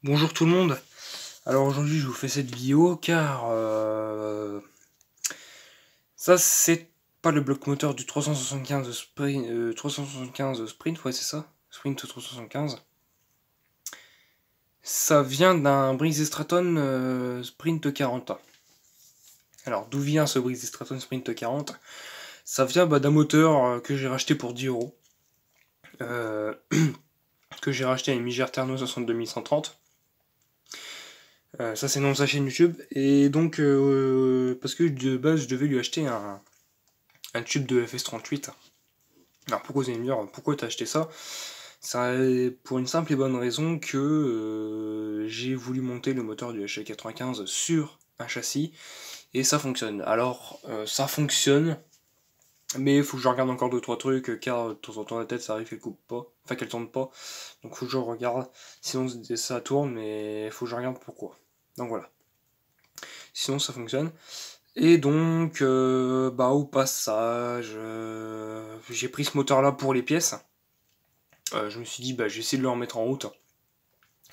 Bonjour tout le monde. Alors aujourd'hui je vous fais cette vidéo car ça c'est pas le bloc moteur du 375 Sprint, 375 Sprint, ouais c'est ça, Sprint 375. Ça vient d'un Briggs & Stratton Sprint 40. Alors d'où vient ce Briggs & Stratton Sprint 40? Ça vient d'un moteur que j'ai racheté pour 10 €, que j'ai racheté à une Miger Terno 62130. Ça c'est le nom de sa chaîne YouTube. Et donc parce que de base je devais lui acheter un tube de FS38. Alors pourquoi vous allez me dire pourquoi t'as acheté ça? Ça pour une simple et bonne raison que j'ai voulu monter le moteur du HL95 sur un châssis et ça fonctionne. Alors ça fonctionne, mais il faut que je regarde encore 2-3 trucs car de temps en temps la tête ça arrive qu'elle coupe pas, enfin qu'elle tourne pas. Donc faut que je regarde, sinon ça tourne mais il faut que je regarde pourquoi. Donc voilà. Sinon ça fonctionne. Et donc, au passage, j'ai pris ce moteur-là pour les pièces. Je me suis dit, je vais essayer de le remettre en route.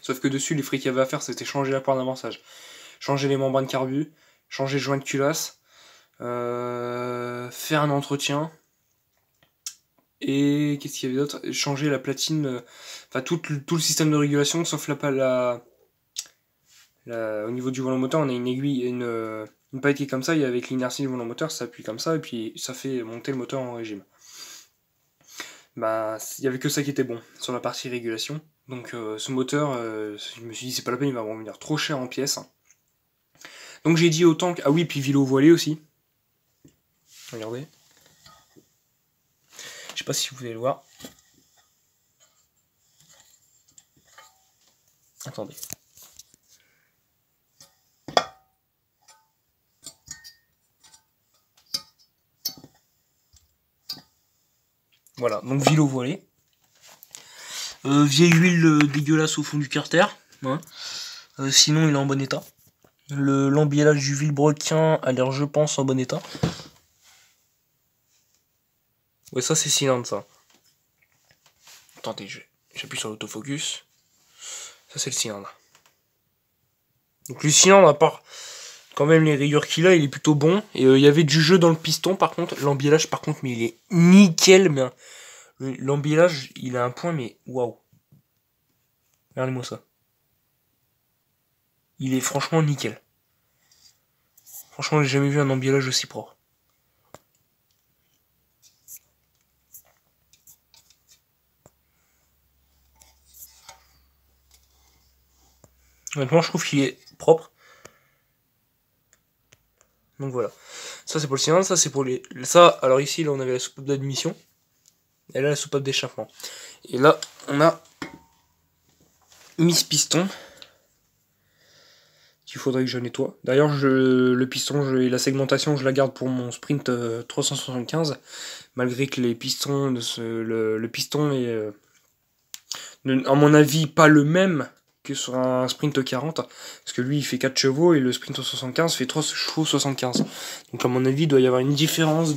Sauf que dessus, les frics qu'il y avait à faire, c'était changer la poire d'amorçage, changer les membranes carbu, changer le joint de culasse, faire un entretien. Et qu'est-ce qu'il y avait d'autre? Changer la platine, enfin tout le système de régulation, sauf au niveau du volant moteur, on a une aiguille, une palette qui est comme ça, et avec l'inertie du volant moteur, ça appuie comme ça, et puis ça fait monter le moteur en régime. Il y avait que ça qui était bon sur la partie régulation. Donc ce moteur, je me suis dit c'est pas la peine, il va me revenir trop cher en pièces. Donc j'ai dit autant que... Ah oui, puis vélo voilé aussi. Regardez. Je sais pas si vous pouvez le voir. Attendez. Voilà, donc vélo voilé. Vieille huile dégueulasse au fond du carter. Hein. Sinon il est en bon état. L'emballage du vilebrequin a l'air, je pense, en bon état. Ouais, ça c'est cylindre ça. Attendez, j'appuie sur l'autofocus. Ça c'est le cylindre. Donc le cylindre, à part quand même les rayures qu'il a, il est plutôt bon. Et il y avait du jeu dans le piston par contre. L'emballage par contre, mais il est nickel. Mais l'emballage, il a un point, mais waouh. Regardez-moi ça. Il est franchement nickel. Franchement, j'ai jamais vu un emballage aussi propre. Honnêtement, je trouve qu'il est propre. Donc voilà. Ça, c'est pour le cylindre. Ça, c'est pour les... Ça, alors ici, là, on avait la soupape d'admission. Et là, la soupape d'échappement. Et là, on a mis ce piston qu'il faudrait que je nettoie. D'ailleurs, le piston et la segmentation, je la garde pour mon Sprint 375. Malgré que les pistons, le piston est, à mon avis, pas le même que sur un Sprint 40. Parce que lui, il fait 4 chevaux et le Sprint 75 fait 3 chevaux 75. Donc à mon avis, il doit y avoir une différence au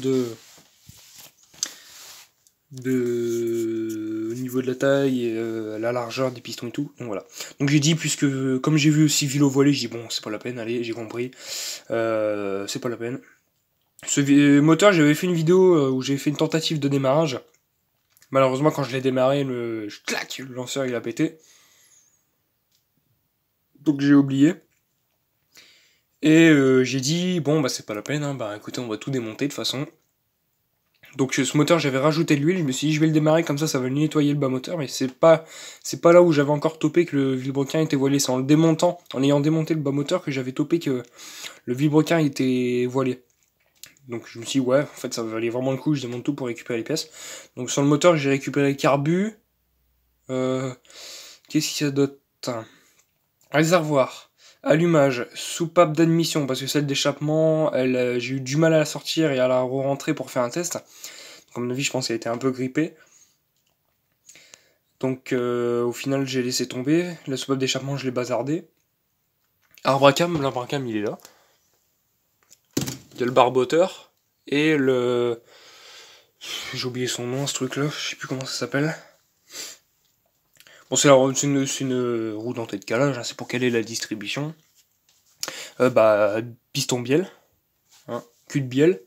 niveau de la taille et la largeur des pistons et tout. Donc voilà. Donc j'ai dit, puisque comme j'ai vu aussi vélo voilé, j'ai dit bon, c'est pas la peine, allez, j'ai compris. C'est pas la peine. Ce moteur, j'avais fait une vidéo où j'ai fait une tentative de démarrage. Malheureusement, quand je l'ai démarré, le lanceur il a pété. Donc j'ai oublié. Et j'ai dit, bon, c'est pas la peine, hein, écoutez, on va tout démonter de toute façon. Donc ce moteur, j'avais rajouté de l'huile, je me suis dit, je vais le démarrer, comme ça va nettoyer le bas moteur, mais c'est pas là où j'avais encore topé que le vilebrequin était voilé, c'est en le démontant, en ayant démonté le bas moteur que j'avais topé que le vilebrequin était voilé. Donc je me suis dit, ouais, en fait ça valait vraiment le coup, je démonte tout pour récupérer les pièces. Donc sur le moteur, j'ai récupéré le carbu. Qu'est-ce qu'il y a d'autre? Réservoir, allumage, soupape d'admission, parce que celle d'échappement, j'ai eu du mal à la sortir et à la re-rentrer pour faire un test. Donc, à mon avis, je pense qu'elle était un peu grippée. Donc au final, j'ai laissé tomber. La soupape d'échappement, je l'ai bazardée. Arbre à cam, l'arbre à cam, il est là. Il y a le barboteur et le... J'ai oublié son nom, ce truc-là, je sais plus comment ça s'appelle. Bon, c'est une roue dentée de calage, hein, c'est pour quelle est la distribution. Piston bielle, hein, cul de bielle,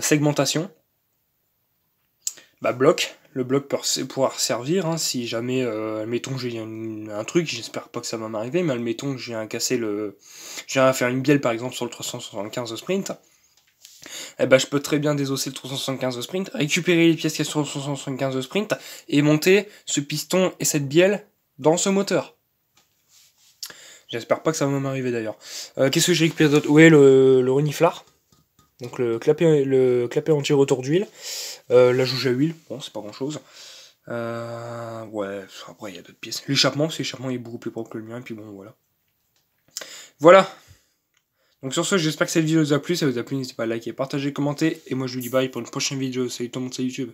segmentation, bloc. Le bloc peut pouvoir servir, hein, si jamais, admettons que j'ai un truc, j'espère pas que ça va m'arriver, mais admettons que j'ai un cassé j'ai à faire une bielle par exemple sur le 375 sprint, je peux très bien désosser le 375 sprint, récupérer les pièces qu'il y a sur le 375 sprint, et monter ce piston et cette bielle dans ce moteur. J'espère pas que ça va m'arriver d'ailleurs. Qu'est-ce que j'ai récupéré d'autre? Ouais, le reniflard. Donc le clapet anti-retour d'huile. La jauge à huile, bon, c'est pas grand chose. Ouais, après il y a d'autres pièces. L'échappement, l'échappement est beaucoup plus propre que le mien, et puis bon, voilà. Voilà. Donc sur ce, j'espère que cette vidéo vous a plu. Si ça vous a plu, n'hésitez pas à liker, partager, commenter. Et moi je vous dis bye pour une prochaine vidéo. Salut tout le monde, c'est YouTube.